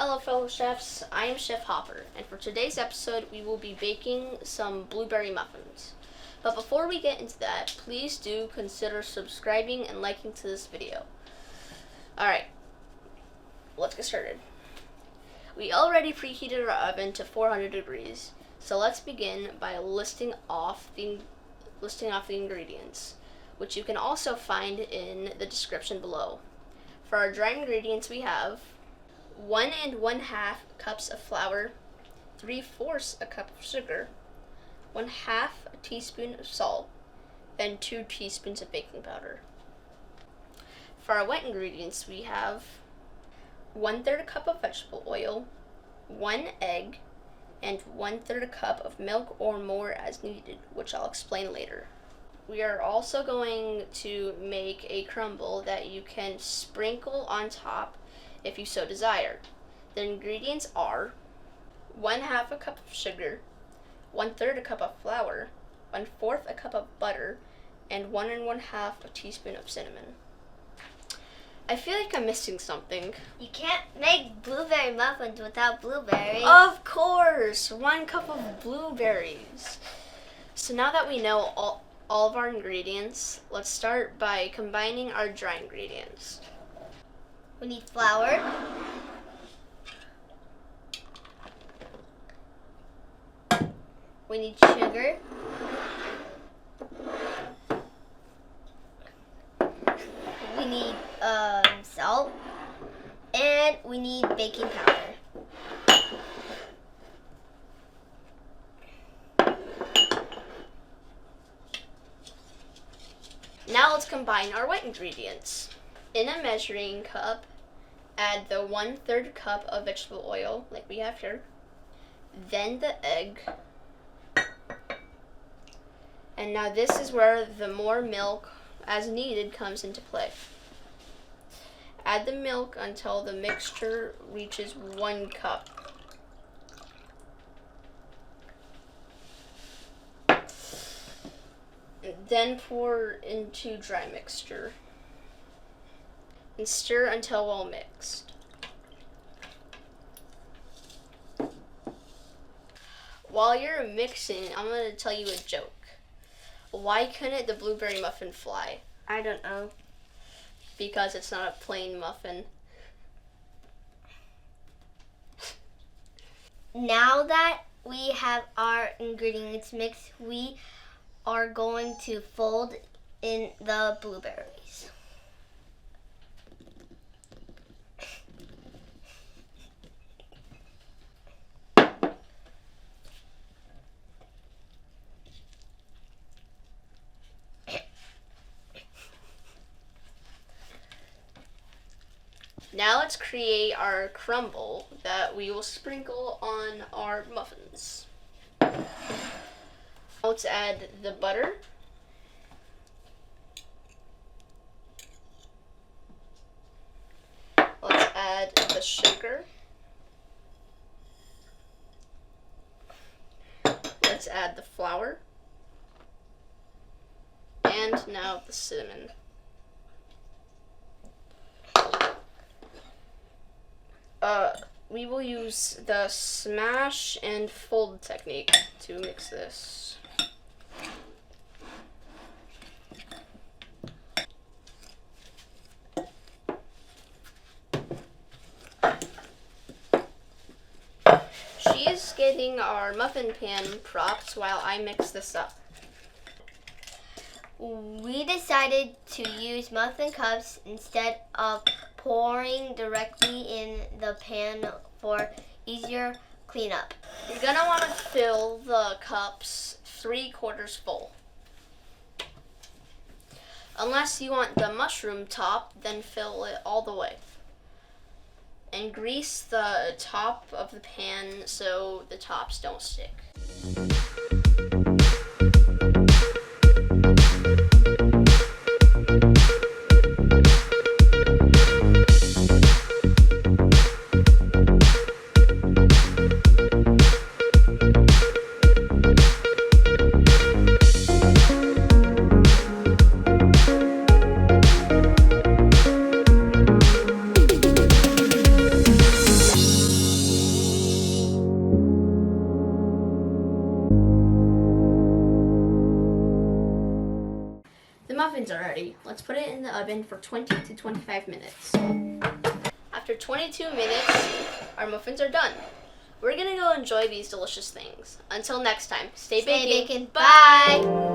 Hello fellow chefs, I am Chef Hopper, and for today's episode we will be baking some blueberry muffins. But before we get into that, please do consider subscribing and liking to this video. Alright, let's get started. We already preheated our oven to 400 degrees, so let's begin by listing off the ingredients, which you can also find in the description below. For our dry ingredients we have 1 1/2 cups of flour, 3/4 a cup of sugar, 1/2 a teaspoon of salt, and 2 teaspoons of baking powder. For our wet ingredients we have 1/3 a cup of vegetable oil, 1 egg, and 1/3 a cup of milk or more as needed, which I'll explain later. We are also going to make a crumble that you can sprinkle on top if you so desire. The ingredients are 1/2 a cup of sugar, 1/3 a cup of flour, 1/4 a cup of butter, and 1 1/2 a teaspoon of cinnamon. I feel like I'm missing something. You can't make blueberry muffins without blueberries. Of course, 1 cup of blueberries. So now that we know all of our ingredients, let's start by combining our dry ingredients. We need flour, we need sugar, we need salt, and we need baking powder. Now let's combine our wet ingredients. In a measuring cup, add the 1/3 cup of vegetable oil, like we have here, then the egg, and now this is where the more milk as needed comes into play. Add the milk until the mixture reaches 1 cup. Then pour into dry mixture and stir until well mixed. While you're mixing, I'm going to tell you a joke. Why couldn't the blueberry muffin fly? I don't know. Because it's not a plain muffin. Now that we have our ingredients mixed, we are going to fold in the blueberries. Now let's create our crumble that we will sprinkle on our muffins. Let's add the butter, let's add the sugar, let's add the flour, and now the cinnamon. We will use the smash and fold technique to mix this. She is getting our muffin pan propped while I mix this up. We decided to use muffin cups instead of pouring directly in the pan for easier cleanup. You're gonna want to fill the cups 3/4 full. Unless you want the mushroom top, then fill it all the way. And grease the top of the pan so the tops don't stick. oven for 20 to 25 minutes. After 22 minutes, our muffins are done. We're gonna go enjoy these delicious things. Until next time, stay baking. Bye.